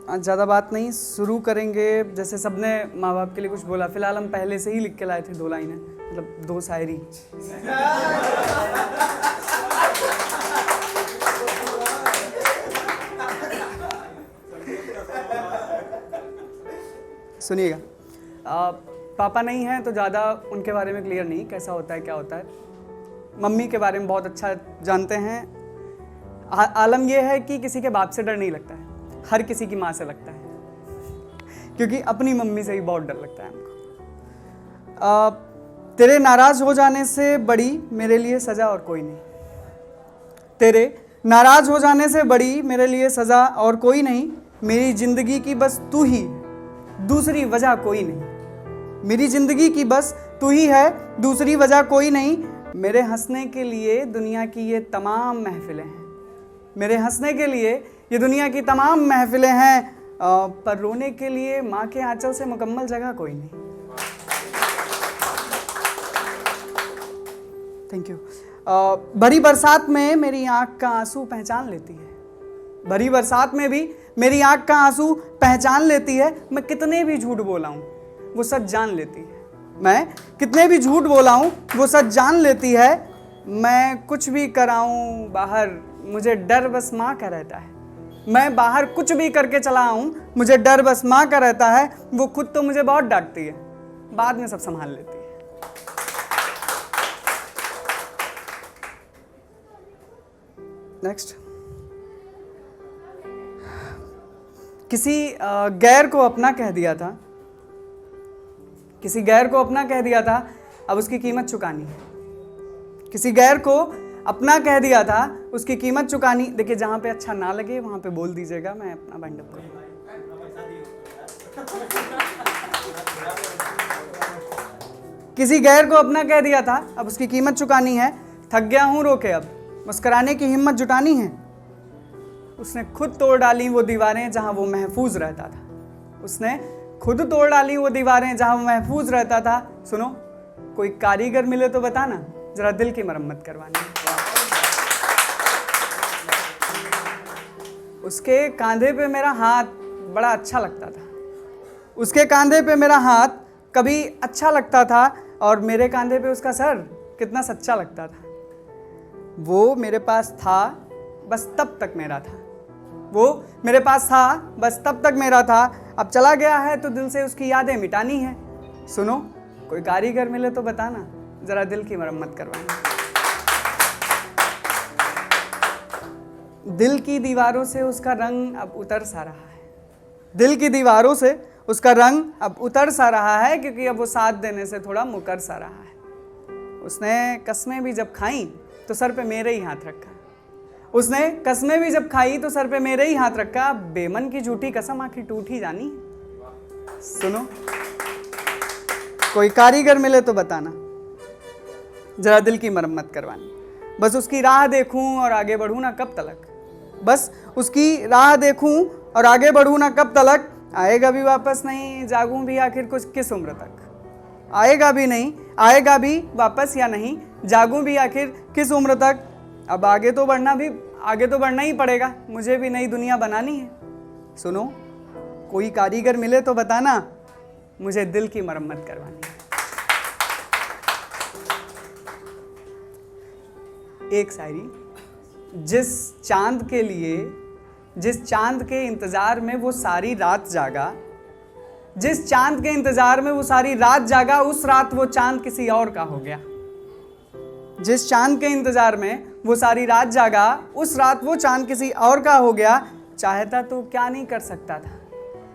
आज ज़्यादा बात नहीं, शुरू करेंगे। जैसे सबने माँ बाप के लिए कुछ बोला, फिलहाल हम पहले से ही लिख के लाए थे 2 लाइनें, मतलब 2 शायरी। सुनिएगा। पापा नहीं हैं तो ज़्यादा उनके बारे में क्लियर नहीं, कैसा होता है क्या होता है। मम्मी के बारे में बहुत अच्छा जानते हैं। आलम यह है कि किसी के बाप से डर नहीं लगता है, हर किसी की माँ से लगता है, क्योंकि अपनी मम्मी से ही बहुत डर लगता है हमको। तेरे नाराज़ हो जाने से बड़ी मेरे लिए सज़ा और कोई नहीं। तेरे नाराज़ हो जाने से बड़ी मेरे लिए सज़ा और कोई नहीं। मेरी ज़िंदगी की बस तू ही, दूसरी वजह कोई नहीं। मेरी ज़िंदगी की बस तू ही है, दूसरी वजह कोई नहीं। मेरे हंसने के लिए दुनिया की ये तमाम महफिलें हैं। मेरे हंसने के लिए ये दुनिया की तमाम महफिलें हैं, पर रोने के लिए माँ के आंचल से मुकम्मल जगह कोई नहीं। Thank you. भरी बरसात में मेरी आँख का आंसू पहचान लेती है। भरी बरसात में भी मेरी आँख का आंसू पहचान लेती है। मैं कितने भी झूठ बोला हूँ वो सच जान लेती है। मैं कितने भी झूठ बोला हूँ वो सच जान लेती है। मैं कुछ भी कराऊँ बाहर, मुझे डर बस माँ का रहता है। मैं बाहर कुछ भी करके चला आऊँ, मुझे डर बस माँ का रहता है। वो खुद तो मुझे बहुत डांटती है, बाद में सब संभाल लेती है। नेक्स्ट। किसी गैर को अपना कह दिया था, किसी गैर को अपना कह दिया था, अब उसकी कीमत चुकानी है। किसी गैर को अपना कह दिया था, उसकी कीमत चुकानी। देखिए, जहां पे अच्छा ना लगे वहां पे बोल दीजिएगा, मैं अपना बाइंड अप करूंगा। किसी गैर को अपना कह दिया था, अब उसकी कीमत चुकानी है। थक गया हूं रोके, अब मुस्कुराने की हिम्मत जुटानी है। उसने खुद तोड़ डाली वो दीवारें जहां वो महफूज रहता था। उसने खुद तोड़ डाली वो दीवारें जहां वो महफूज रहता था। सुनो, कोई कारीगर मिले तो बताना, जरा दिल की मरम्मत करवानी। उसके कंधे पे मेरा हाथ बड़ा अच्छा लगता था। उसके कंधे पे मेरा हाथ कभी अच्छा लगता था, और मेरे कंधे पे उसका सर कितना सच्चा लगता था। वो मेरे पास था, बस तब तक मेरा था। वो मेरे पास था, बस तब तक मेरा था। अब चला गया है तो दिल से उसकी यादें मिटानी है। सुनो, कोई कारीगर मिले तो बताना, जरा दिल की मरम्मत करवाना। दिल की दीवारों से उसका रंग अब उतर सा रहा है। दिल की दीवारों से उसका रंग अब उतर सा रहा है, क्योंकि अब वो साथ देने से थोड़ा मुकर सा रहा है। उसने कस्में भी जब खाई तो सर पे मेरे ही हाथ रखा। उसने कस्में भी जब खाई तो सर पे मेरे ही हाथ रखा। बेमन की झूठी कसम आखिर टूट ही जानी। सुनो, कोई कारीगर मिले तो बताना, जरा दिल की मरम्मत करवानी। बस उसकी राह देखूं और आगे बढ़ूं ना कब तलक। बस उसकी राह देखूं और आगे बढ़ूं ना कब तलक। आएगा भी वापस नहीं, जागूं भी आखिर कुछ किस उम्र तक। आएगा भी नहीं, आएगा भी वापस या नहीं, जागूं भी आखिर किस उम्र तक। अब आगे तो बढ़ना ही पड़ेगा, मुझे भी नई दुनिया बनानी है। सुनो, कोई कारीगर मिले तो बताना, मुझे दिल की मरम्मत करवानी है। एक शायरी। जिस चांद के इंतजार में वो सारी रात जागा, जिस चांद के इंतजार में वो सारी रात जागा, उस रात वो चांद किसी और का हो गया। जिस चांद के इंतजार में वो सारी रात जागा, उस रात वो चांद किसी और का हो गया। चाहता तो क्या नहीं कर सकता था,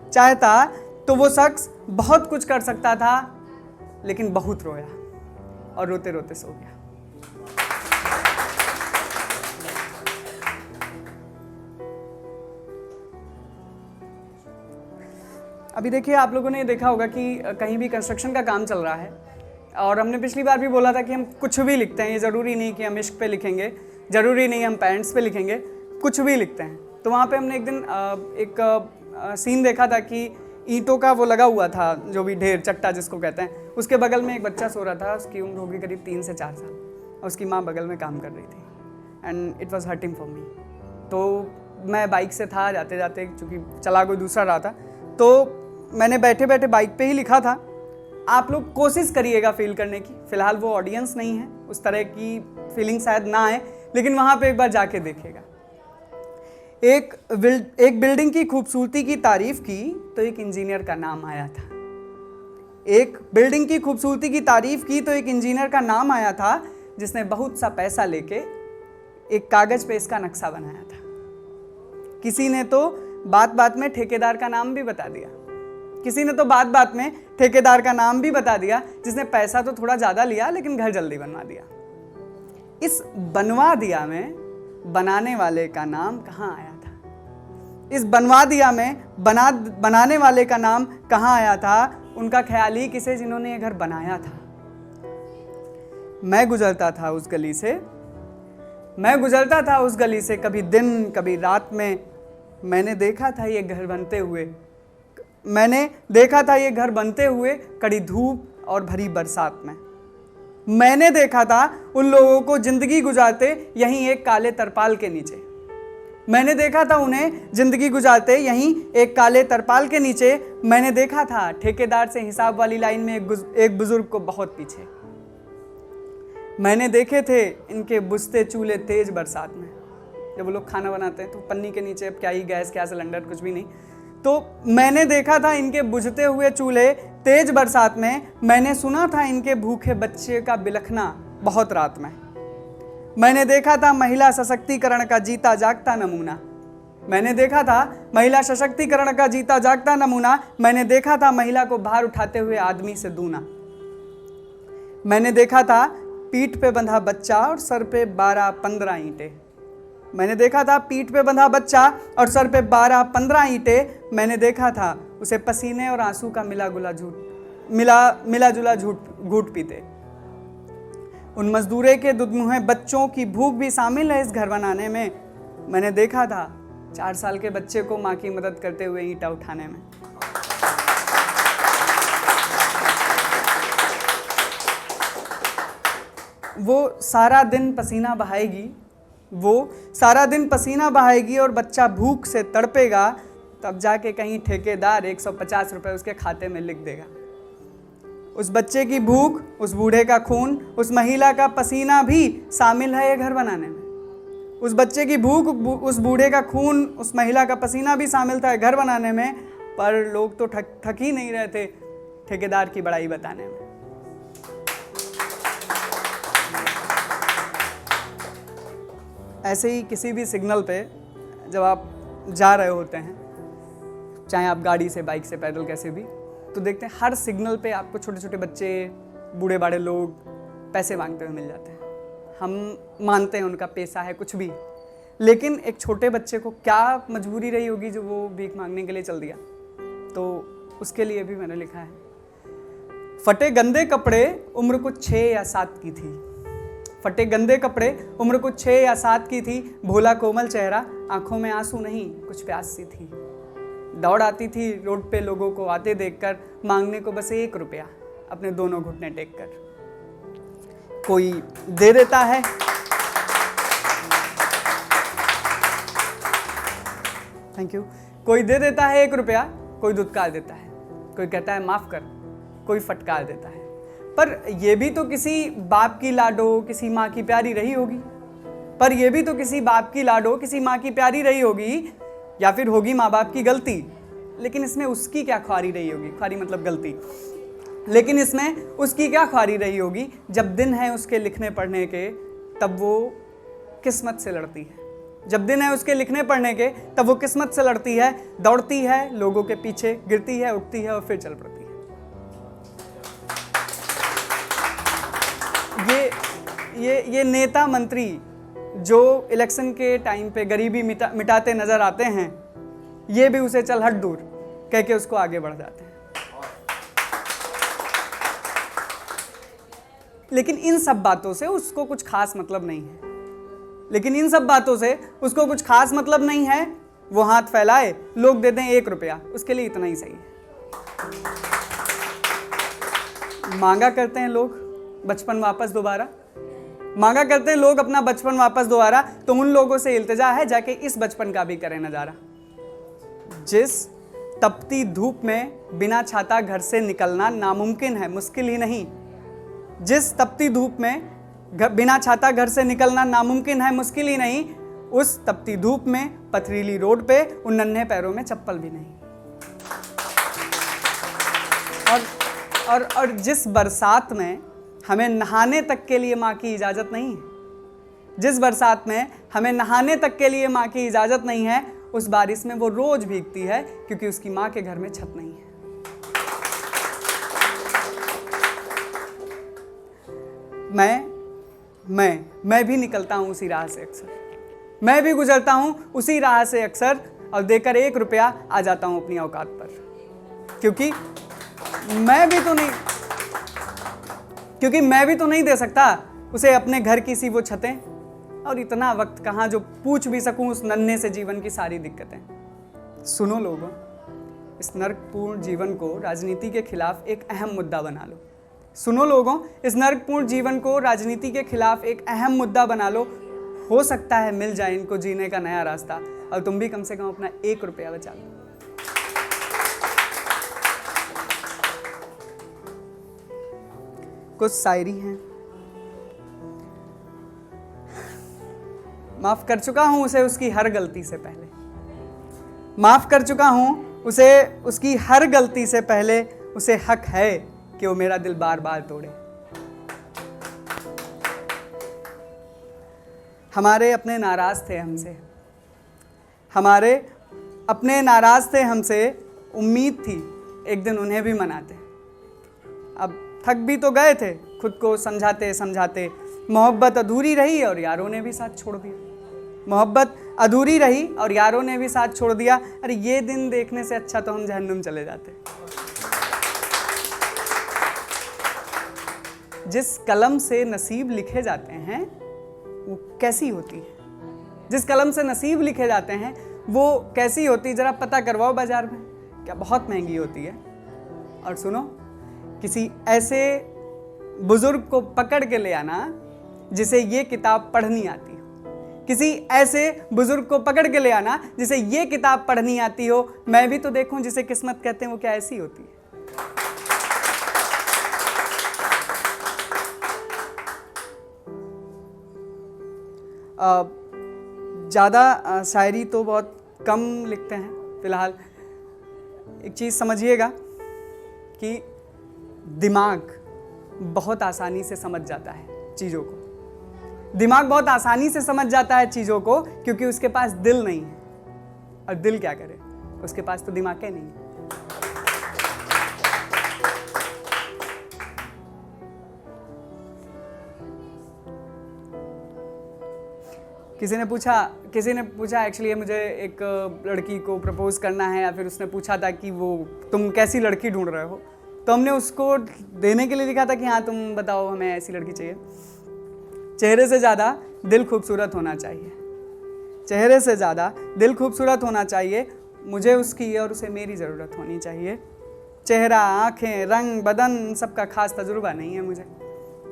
चाहता तो वो शख्स बहुत कुछ कर सकता था, लेकिन बहुत रोया और रोते रोते सो गया। अभी देखिए, आप लोगों ने देखा होगा कि कहीं भी कंस्ट्रक्शन का काम चल रहा है, और हमने पिछली बार भी बोला था कि हम कुछ भी लिखते हैं। ये ज़रूरी नहीं कि हम इश्क पे लिखेंगे, ज़रूरी नहीं हम पेरेंट्स पे लिखेंगे, कुछ भी लिखते हैं। तो वहाँ पे हमने एक दिन एक सीन देखा था कि ईंटों का वो लगा हुआ था, जो भी ढेर, चट्टा जिसको कहते हैं, उसके बगल में एक बच्चा सो रहा था। उसकी उम्र होगी करीब 3 से 4 साल, और उसकी माँ बगल में काम कर रही थी। And it was hurting for me. तो मैं बाइक से था जाते जाते, चूँकि चला कोई दूसरा रहा था, तो मैंने बैठे बैठे बाइक पे ही लिखा था। आप लोग कोशिश करिएगा फील करने की। फ़िलहाल वो ऑडियंस नहीं है, उस तरह की फीलिंग शायद ना आए, लेकिन वहाँ पे एक बार जाके देखिएगा। एक बिल्डिंग की खूबसूरती की तारीफ की तो एक इंजीनियर का नाम आया था। एक बिल्डिंग की खूबसूरती की तारीफ की तो एक इंजीनियर का नाम आया था, जिसने बहुत सा पैसा लेके एक कागज़ पे इसका नक्शा बनाया था। किसी ने तो बात बात में ठेकेदार का नाम भी बता दिया, किसी ने तो बात बात में ठेकेदार का नाम भी बता दिया, जिसने पैसा तो थोड़ा ज़्यादा लिया लेकिन घर जल्दी बनवा दिया। इस बनवा दिया में बनाने वाले का नाम कहाँ आया था? इस बनवा दिया में बनाने वाले का नाम कहाँ आया था? उनका ख्याल ही किसे जिन्होंने ये घर बनाया था। मैं गुजरता था उस गली से कभी दिन कभी रात में। मैंने देखा था ये घर बनते हुए कड़ी धूप और भरी बरसात में। मैंने देखा था उन लोगों को जिंदगी गुजारते यहीं एक काले तरपाल के नीचे। मैंने देखा था उन्हें जिंदगी गुजारते यहीं एक काले तरपाल के नीचे। मैंने देखा था ठेकेदार से हिसाब वाली लाइन में एक बुजुर्ग को बहुत पीछे। मैंने देखे थे इनके बुझते चूल्हे तेज बरसात में। जब वो लोग खाना बनाते हैं तो पन्नी के नीचे अब क्या ही गैस, क्या सिलेंडर, कुछ भी नहीं। तो मैंने देखा था इनके बुझते हुए चूल्हे तेज बरसात में। मैंने सुना था इनके भूखे बच्चे का बिलखना बहुत रात में। मैंने देखा था महिला सशक्तिकरण का जीता जागता नमूना। मैंने देखा था महिला सशक्तिकरण का जीता जागता नमूना। मैंने देखा था महिला को भार उठाते हुए आदमी से दूना। मैंने देखा था पीठ पे बंधा बच्चा और सर पे 12-15 ईंटें। मैंने देखा था पीठ पे बंधा बच्चा और सर पे 12-15 ईंटें। मैंने देखा था उसे पसीने और आंसू का मिला जुला घूट पीते। उन मजदूरे के दुधमुहे बच्चों की भूख भी शामिल है इस घर बनाने में। मैंने देखा था 4 साल के बच्चे को माँ की मदद करते हुए ईंटा उठाने में। वो सारा दिन पसीना बहाएगी और बच्चा भूख से तड़पेगा, तब जाके कहीं ठेकेदार 150 रुपए उसके खाते में लिख देगा। उस बच्चे की भूख, उस बूढ़े का खून, उस महिला का पसीना भी शामिल है ये घर बनाने में। उस बच्चे की भूख, उस बूढ़े का खून, उस महिला का पसीना भी शामिल था घर बनाने में। पर लोग तो थक ही नहीं रहे थे ठेकेदार की बड़ाई बताने में। ऐसे ही किसी भी सिग्नल पे जब आप जा रहे होते हैं, चाहे आप गाड़ी से, बाइक से, पैदल, कैसे भी, तो देखते हैं हर सिग्नल पे आपको छोटे छोटे बच्चे, बूढ़े बाड़े लोग पैसे मांगते हुए मिल जाते हैं। हम मानते हैं उनका पैसा है कुछ भी, लेकिन एक छोटे बच्चे को क्या मजबूरी रही होगी जो वो भीख मांगने के लिए चल दिया। तो उसके लिए भी मैंने लिखा है, फटे गंदे कपड़े उम्र को 6 या 7 की थी। फटे गंदे कपड़े उम्र को 6 या 7 की थी। भोला कोमल चेहरा, आंखों में आंसू नहीं कुछ प्यास सी थी। दौड़ आती थी रोड पे लोगों को आते देखकर, मांगने को बस 1 रुपया अपने दोनों घुटने टेक कर। कोई दे देता है, थैंक यू, कोई दे देता है 1 रुपया, कोई दुत्कार देता है, कोई कहता है माफ कर, कोई फटकार देता है। पर यह भी तो किसी बाप की लाडो, किसी माँ की प्यारी रही होगी। या फिर होगी माँ बाप की गलती, लेकिन इसमें उसकी क्या ख्वारी रही होगी? ख्वारी मतलब गलती। लेकिन इसमें उसकी क्या ख्वारी रही होगी? जब दिन है उसके लिखने पढ़ने के, तब वो किस्मत से लड़ती है। किस्मत से लड़ती है, दौड़ती है लोगों के पीछे, गिरती है, उठती है और फिर चल पड़ती है। ये नेता मंत्री जो इलेक्शन के टाइम पे गरीबी मिटाते नजर आते हैं, ये भी उसे चल हट दूर कह के उसको आगे बढ़ जाते हैं। लेकिन इन सब बातों से उसको कुछ खास मतलब नहीं है। वो हाथ फैलाए, लोग दे दें 1 रुपया, उसके लिए इतना ही सही है। मांगा करते हैं लोग बचपन वापस दोबारा, मांगा करते हैं लोग अपना बचपन वापस दोबारा, तो उन लोगों से इल्तिजा है जाके इस बचपन का भी करें नजारा। जिस तपती धूप में बिना छाता घर से निकलना नामुमकिन है, मुश्किल ही नहीं। जिस तपती धूप में बिना छाता घर से निकलना नामुमकिन है, मुश्किल ही नहीं। उस तपती धूप में पथरीली रोड पे उन नन्हे पैरों में चप्पल भी नहीं। और जिस बरसात में हमें नहाने तक के लिए माँ की इजाज़त नहीं है, जिस बरसात में हमें नहाने तक के लिए माँ की इजाज़त नहीं है, उस बारिश में वो रोज़ भीगती है क्योंकि उसकी माँ के घर में छत नहीं है। मैं भी निकलता हूँ उसी राह से अक्सर, मैं भी गुजरता हूँ उसी राह से अक्सर, और देकर 1 रुपया आ जाता हूँ अपनी औकात पर, क्योंकि मैं भी तो नहीं दे सकता उसे अपने घर की सी वो छतें, और इतना वक्त कहाँ जो पूछ भी सकूं उस नन्हे से जीवन की सारी दिक्कतें। सुनो लोगों, इस नर्कपूर्ण जीवन को राजनीति के खिलाफ एक अहम मुद्दा बना लो। सुनो लोगों, इस नर्कपूर्ण जीवन को राजनीति के खिलाफ एक अहम मुद्दा बना लो। हो सकता है मिल जाए इनको जीने का नया रास्ता, और तुम भी कम से कम अपना 1 रुपया बचा लो। कुछ शायरी हैं। माफ कर चुका हूं उसे उसकी हर गलती से पहले, माफ कर चुका हूं उसे उसकी हर गलती से पहले। उसे हक है कि वो मेरा दिल बार बार तोड़े। हमारे अपने नाराज थे हमसे, हमारे अपने नाराज थे हमसे। उम्मीद थी एक दिन उन्हें भी मनाते। अब थक भी तो गए थे खुद को समझाते समझाते। मोहब्बत अधूरी रही और यारों ने भी साथ छोड़ दिया। मोहब्बत अधूरी रही और यारों ने भी साथ छोड़ दिया। अरे ये दिन देखने से अच्छा तो हम जहन्नुम चले जाते। जिस कलम से नसीब लिखे जाते हैं वो कैसी होती है, जिस कलम से नसीब लिखे जाते हैं वो कैसी होती, जरा पता करवाओ बाजार में, क्या बहुत महंगी होती है। और सुनो, किसी ऐसे बुजुर्ग को पकड़ के ले आना जिसे ये किताब पढ़नी आती हो, किसी ऐसे बुजुर्ग को पकड़ के ले आना जिसे ये किताब पढ़नी आती हो। मैं भी तो देखूं जिसे किस्मत कहते हैं वो क्या ऐसी होती है। ज़्यादा शायरी तो बहुत कम लिखते हैं फ़िलहाल। एक चीज़ समझिएगा कि दिमाग बहुत आसानी से समझ जाता है चीज़ों को। दिमाग बहुत आसानी से समझ जाता है चीज़ों को क्योंकि उसके पास दिल नहीं है। और दिल क्या करे, उसके पास तो दिमाग ही नहीं है। किसी ने पूछा एक्चुअली मुझे एक लड़की को प्रपोज करना है, या फिर उसने पूछा था कि वो तुम कैसी लड़की ढूंढ रहे हो, तो हमने उसको देने के लिए लिखा था कि हाँ तुम बताओ हमें ऐसी लड़की चाहिए। चेहरे से ज़्यादा दिल खूबसूरत होना चाहिए, चेहरे से ज़्यादा दिल खूबसूरत होना चाहिए। मुझे उसकी और उसे मेरी ज़रूरत होनी चाहिए। चेहरा, आँखें, रंग, बदन इन सबका खास तजुर्बा नहीं है मुझे।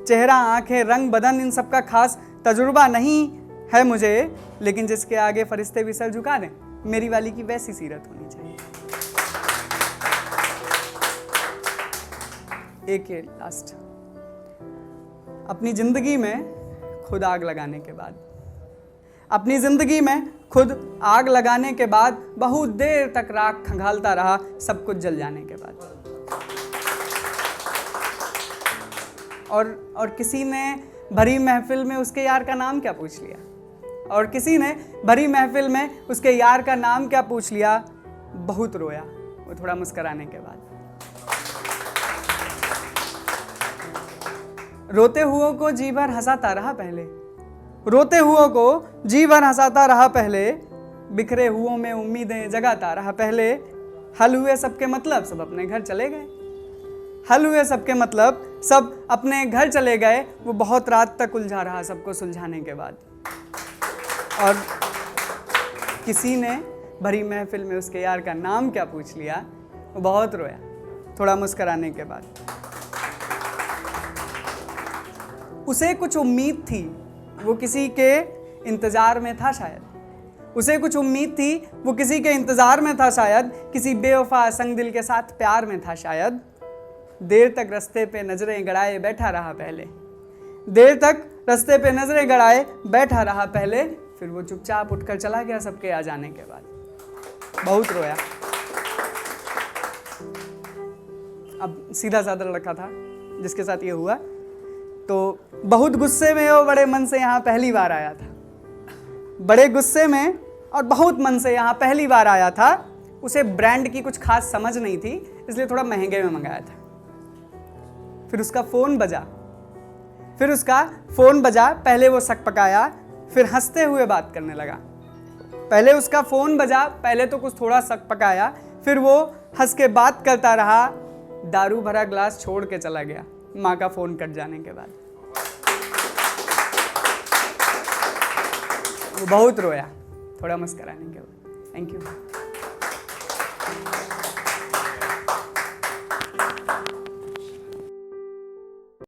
चेहरा, आँखें, रंग, बदन इन सबका खास तजुर्बा नहीं है मुझे, लेकिन जिसके आगे फरिश्ते भी सर झुका दें, मेरी वाली की वैसी सीरत होनी चाहिए। एक लास्ट, अपनी जिंदगी में खुद आग लगाने के बाद, अपनी जिंदगी में खुद आग लगाने के बाद, बहुत देर तक राख खंगालता रहा सब कुछ जल जाने के बाद। और किसी ने भरी महफिल में उसके यार का नाम क्या पूछ लिया, और किसी ने भरी महफिल में उसके यार का नाम क्या पूछ लिया। बहुत रोया वो थोड़ा मुस्कराने के बाद। रोते हुओं को जी भर हंसाता रहा पहले, रोते हुओं को जी भर हंसाता रहा पहले, बिखरे हुओं में उम्मीदें जगाता रहा पहले। हल हुए सबके मतलब सब अपने घर चले गए, हल हुए सबके मतलब सब अपने घर चले गए। वो बहुत रात तक उलझा रहा सबको सुलझाने के बाद। और किसी ने भरी महफिल में उसके यार का नाम क्या पूछ लिया, वो बहुत रोया थोड़ा मुस्कराने के बाद। उसे कुछ उम्मीद थी, वो किसी के इंतज़ार में था शायद। उसे कुछ उम्मीद थी, वो किसी के इंतज़ार में था शायद, किसी बेवफा संग दिल के साथ प्यार में था शायद। देर तक रास्ते पे नज़रें गड़ाए बैठा रहा पहले, देर तक रास्ते पे नज़रें गड़ाए बैठा रहा पहले, फिर वो चुपचाप उठकर चला गया सबके आ जाने के बाद। बहुत रोया। अब सीधा साधा लड़का था जिसके साथ ये हुआ, तो बहुत गुस्से में वो बड़े मन से यहाँ पहली बार आया था, बड़े गुस्से में और बहुत मन से यहाँ पहली बार आया था। उसे ब्रांड की कुछ खास समझ नहीं थी, इसलिए थोड़ा महंगे में मंगाया था। फिर उसका फ़ोन बजा, पहले वो सक पकाया, फिर हंसते हुए बात करने लगा। पहले उसका फ़ोन बजा, पहले तो कुछ थोड़ा सक पकाया, फिर वो हंस के बात करता रहा। दारू भरा ग्लास छोड़ के चला गया माँ का फ़ोन कट जाने के बाद। वो बहुत रोया थोड़ा मुस्कुराने के बाद। Thank you.